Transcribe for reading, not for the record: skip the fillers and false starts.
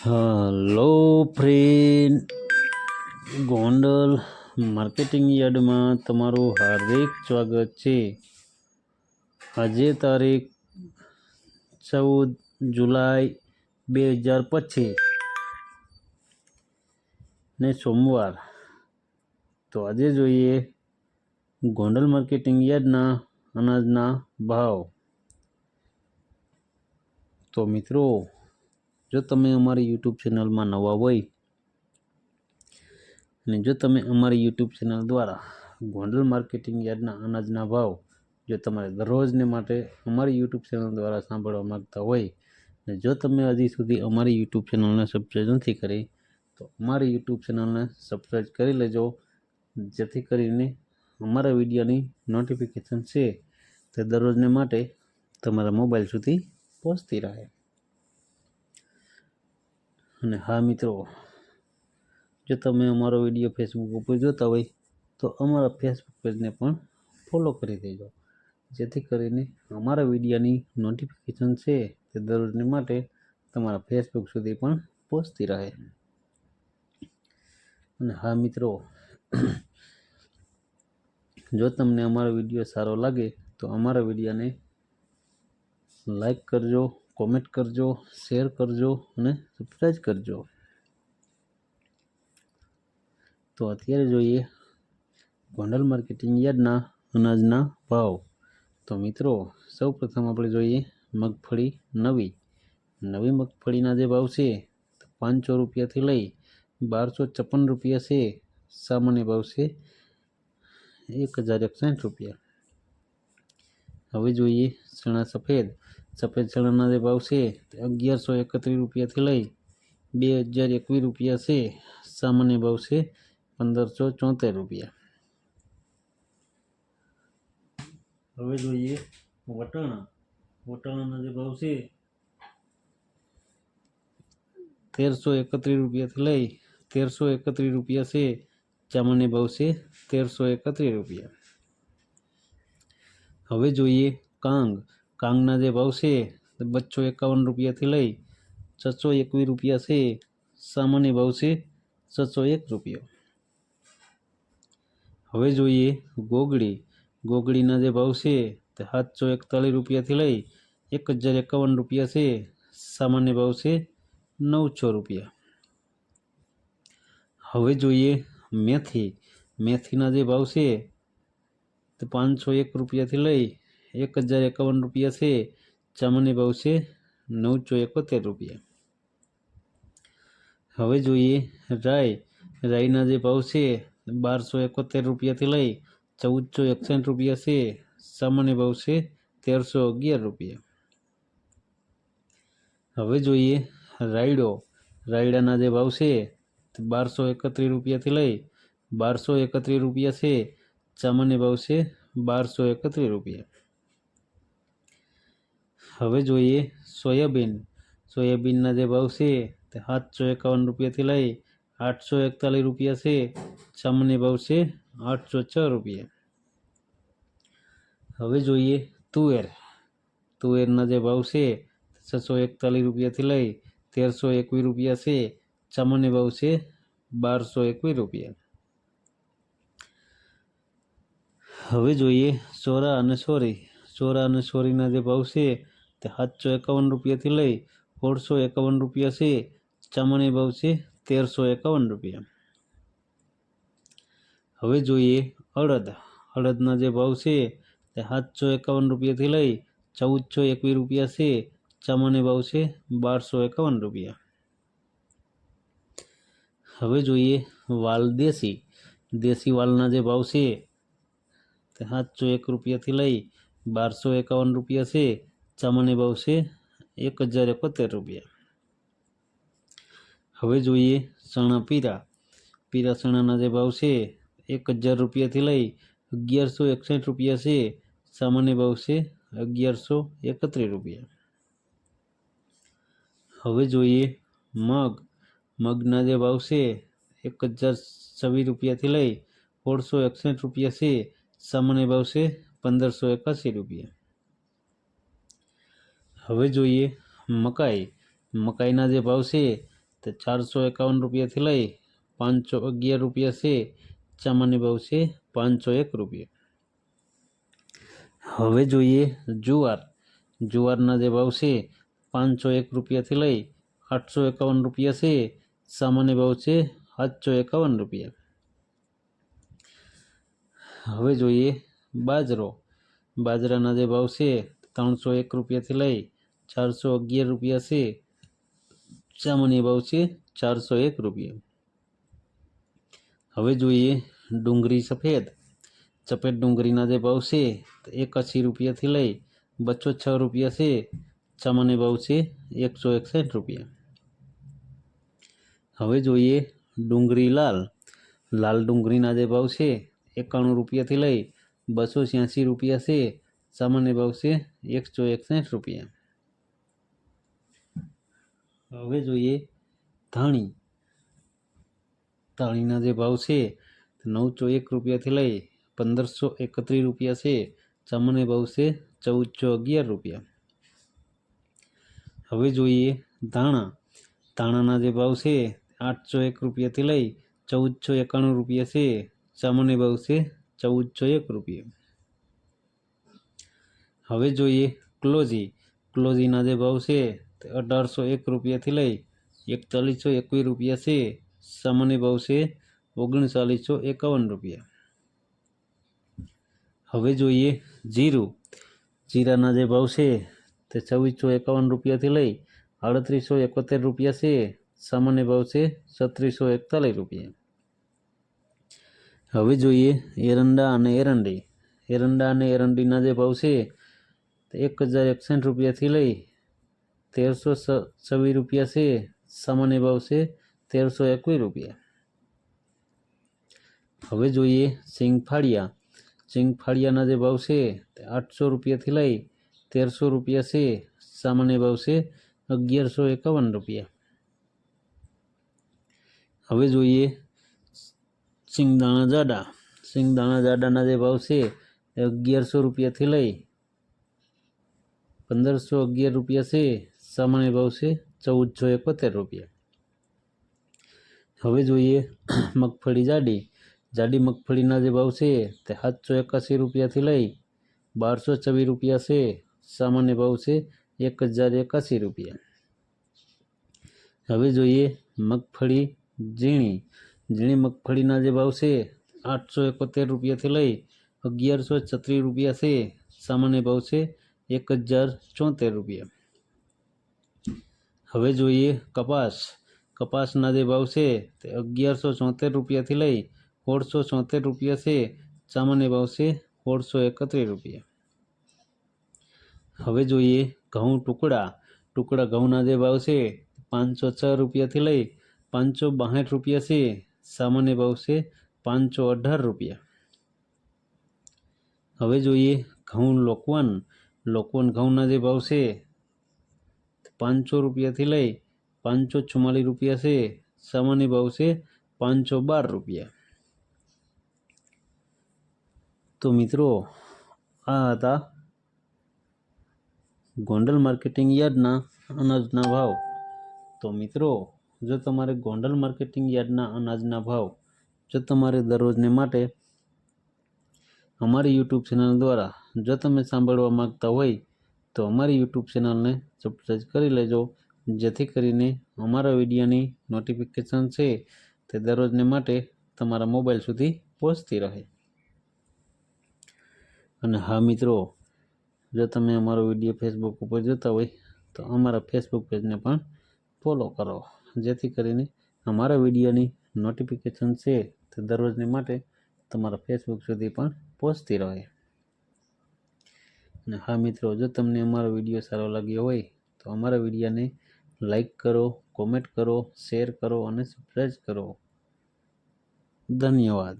Hello friend, Gondal marketing yard में तमारू हार्दिक स्वागत है। आज तारीख 14 जुलाई 2025 ने सोमवार। तो आज जोईए गोंडल मार्केटिंग यार्डना अनाजना भाव। तो मित्रों, जो तमे अमारी यूट्यूब चेनल में नवा होय ने जो तमे अमारी यूट्यूब चेनल द्वारा गोंडल मार्केटिंग यार्डना अनाजना भाव जो तमारे दररोजने माटे अमारी यूट्यूब चेनल द्वारा सांभळवा मांगता होय ने जो तमे हजी सुधी अमारी यूट्यूब चेनल ने सब्सक्राइब नहीं करी तो अमारी यूट्यूब चेनल ने सब्सक्राइब करी लेजो, जेथी करीने अमारा विडियोनी नोटिफिकेशन छे ते दररोजने माटे तमारा मोबाइल सुधी पहोंचती रहे। अने हाँ मित्रों, जो तमे अमारो विडियो फेसबुक पर जोता होय तो अमारा फेसबुक पेज ने पण फॉलो करी देजो, जेथी करीने अमारा विडियोनी नोटिफिकेशन छे ते दररोजने माटे तमारा फेसबुक सुधी पण पहोंचती रहे। अने हाँ मित्रों, जो तमने अमारो विडियो सारो लागे तो अमारा विडियोने लाइक करजो, कॉमेंट करजो, शेर करजो अने सब्सक्राइब करजो। तो अत्यारे जोईए गोंडल मार्केटिंग यार्डना अनाजना भाव। तो मित्रों, सौ प्रथम आपणे जोईए मगफળી नवी नवी मगफળીના જે ભાવ છે 500 રૂપિયાથી લઈ 1256 રૂપિયા છે। સામાન્ય ભાવ છે 1061 રૂપિયા। હવે જોઈએ ચણા સફેદ સફેદ ચણાના જે ભાવ છે 1131 રૂપિયાથી લઈ 2021 રૂપિયા છે। સામાન્ય ભાવ છે 1574 રૂપિયા। હવે જોઈએ વટાણા વટાણાના જે ભાવ છે 1331 રૂપિયાથી લઈ 1331 રૂપિયા છે। સામાન્ય ભાવ છે 1331 રૂપિયા। હવે જોઈએ કાંગ કાંગના જે ભાવ છે 251 રૂપિયાથી લઈ 621 રૂપિયા છે। સામાન્ય ભાવ છે 601 રૂપિયા। હવે જોઈએ ગોગડી ગોગડીના જે ભાવ છે 741 રૂપિયાથી લઈ 1051 રૂપિયા છે। સામાન્ય ભાવ છે 900 રૂપિયા। હવે જોઈએ મેથી મેથીના જે ભાવ છે 501 રૂપિયાથી લઈ 1051 રૂપિયા છે। સામાન્ય ભાવ છે 971 રૂપિયા। હવે જોઈએ રાઈ રાઈના જે ભાવ છે 1271 રૂપિયાથી લઈ 1461 રૂપિયા છે। સામાન્ય ભાવ છે 1311 રૂપિયા। હવે જોઈએ રાયડો રાયડાના જે ભાવ છે 1231 રૂપિયાથી લઈ 1231 રૂપિયા છે। સામાન્ય ભાવ છે 1231 રૂપિયા। હવે જોઈએ સોયાબીન સોયાબીનના જે ભાવ છે 751 રૂપિયાથી લઈ 841 રૂપિયા છે। સામાન્ય ભાવ છે 806 રૂપિયા। હવે જોઈએ તુવેર તુવેરના જે ભાવ છે 641 રૂપિયાથી લઈ 1321 રૂપિયા છે। સામાન્ય ભાવ છે 1221 રૂપિયા। હવે જોઈએ સોરા અને સોરી સોરા અને સોરીના જે ભાવ છે 751 રૂપિયાથી લઈ 1651 રૂપિયા છે। સામાન્ય ભાવ છે 1351 રૂપિયા। હવે જોઈએ અડદ અડદના જે ભાવ છે 751 રૂપિયાથી લઈ 1421 રૂપિયા છે। સામાન્ય ભાવ છે 1251 રૂપિયા। હવે જોઈએ વાલ દેશી દેશી વાલના જે ભાવ છે 701 રૂપિયાથી લઈ 1251 રૂપિયા છે। સામાન્ય ભાવ છે 1071 રૂપિયા। હવે જોઈએ ચણા પીરા પીરા ચણાના જે ભાવ છે 1000 રૂપિયાથી લઈ 1161 રૂપિયા છે। સામાન્ય ભાવ છે 1131 રૂપિયા। હવે જોઈએ મગ મગના જે ભાવ છે 1026 રૂપિયાથી લઈ 1661 રૂપિયા છે। સામાન્ય ભાવ છે 1581 રૂપિયા। હવે જોઈએ મકાઈ મકાઈના જે ભાવ છે તો 451 રૂપિયાથી લઈ 511 રૂપિયા છે, સામાન્ય ભાવ છે 501 રૂપિયા। હવે જોઈએ જુવાર। જુવારના જે ભાવ છે 501 રૂપિયાથી લઈ 851 રૂપિયા છે, સામાન્ય ભાવ છે 751 રૂપિયા। હવે જોઈએ બાજરો। બાજરાના જે ભાવ છે 301 રૂપિયાથી લઈ 411 રૂપિયા છે, સામાન્ય ભાવ છે 401 રૂપિયા। હવે જોઈએ ડુંગળી સફેદ। સફેદ ડુંગળીના જે ભાવ છે 81 રૂપિયાથી લઈ 206 રૂપિયા છે, સામાન્ય ભાવ છે 161 રૂપિયા। હવે જોઈએ ડુંગળી લાલ। લાલ ડુંગળીના જે ભાવ છે 91 રૂપિયાથી લઈ 286 રૂપિયા છે, સામાન્ય ભાવ છે 161 રૂપિયા। હવે જોઈએ ધાણી। ધાણીના જે ભાવ છે 901 રૂપિયાથી લઈ 1531 રૂપિયા છે, સામાન્ય ભાવ છે 1411 રૂપિયા। હવે જોઈએ ધાણા। ધાણાના જે ભાવ છે 801 રૂપિયાથી લઈ 1491 રૂપિયા છે, સામાન્ય ભાવ છે 1401 રૂપિયા। હવે જોઈએ ક્લોજી। ક્લોજીના જે ભાવ છે 1801 રૂપિયાથી લઈ 4121 રૂપિયા છે, સામાન્ય ભાવ છે 3951 રૂપિયા। હવે જોઈએ જીરું। જીરાના જે ભાવ છે તે 2651 રૂપિયાથી લઈ 3871 રૂપિયા છે, સામાન્ય ભાવ છે 3641 રૂપિયા। હવે જોઈએ એરંડા અને એરંડી। એરંડા અને એરંડીના જે ભાવ છે 1061 રૂપિયાથી લઈ 1326 રૂપિયા છે, સામાન્ય ભાવ છે 1321 રૂપિયા। હવે જોઈએ સિંગફાળિયા। સિંગફાળિયાના જે ભાવ છે તે 800 રૂપિયાથી લઈ 1300 રૂપિયા છે, સામાન્ય ભાવ છે 1151 રૂપિયા। હવે જોઈએ સિંગદાણા જાડા। સિંગદાણા જાડાના જે ભાવ છે એ 1100 રૂપિયાથી લઈ 1511 રૂપિયા છે, સામાન્ય ભાવ છે 1471 રૂપિયા। હવે જોઈએ મગફળી જાડી। જાડી મગફળીના જે ભાવ છે તે 781 રૂપિયાથી લઈ 1224 રૂપિયા છે, સામાન્ય ભાવ છે 1081 રૂપિયા। હવે જોઈએ મગફળી ઝીણી। ઝીણી મગફળીના જે ભાવ છે 871 રૂપિયાથી લઈ 1136 રૂપિયા છે, સામાન્ય ભાવ છે 1074 રૂપિયા। હવે જોઈએ કપાસ। કપાસના જે ભાવ છે તે 1174 રૂપિયાથી લઈ 1674 રૂપિયા છે, સામાન્ય ભાવ છે 1631 રૂપિયા। હવે જોઈએ ઘઉં ટુકડા। ટુકડા ઘઉંના જે ભાવ છે 506 રૂપિયાથી લઈ 562 રૂપિયા છે, સામાન્ય ભાવ છે 518 રૂપિયા। હવે જોઈએ ઘઉં લોકવન। લોકવન ઘઉંના જે ભાવ છે 500 રૂપિયાથી લઈ 544 રૂપિયા છે, સામાન્ય ભાવ છે 512 રૂપિયા। તો મિત્રો આ હતા ગોંડલ માર્કેટિંગ યાર્ડના અનાજના ભાવ। તો મિત્રો જો તમારે ગોંડલ માર્કેટિંગ યાર્ડના અનાજના ભાવ જો તમારે દરરોજને માટે અમારી યુટ્યુબ ચેનલ દ્વારા જો તમે સાંભળવા માગતા હોય તો અમારી યુટ્યુબ ચેનલને સબસ્ક્રાઈબ કરી લેજો, જેથી કરીને અમારા વિડીયોની નોટિફિકેશન છે તે દરરોજને માટે તમારા મોબાઈલ સુધી પહોંચતી રહે। અને હા મિત્રો, જો તમે અમારો વિડીયો ફેસબુક ઉપર જોતા હોય તો અમારા ફેસબુક પેજને પણ ફોલો કરો, જેથી કરીને અમારા વિડીયોની નોટિફિકેશન છે તે દરરોજને માટે તમારા ફેસબુક સુધી પણ પહોંચતી રહે। અને હા મિત્રો, જો તમને અમારો વિડીયો સારો લાગ્યો હોય તો અમારા વિડીયોને લાઈક કરો, કોમેન્ટ કરો, શેર કરો અને સબસ્ક્રાઈબ કરો। ધન્યવાદ।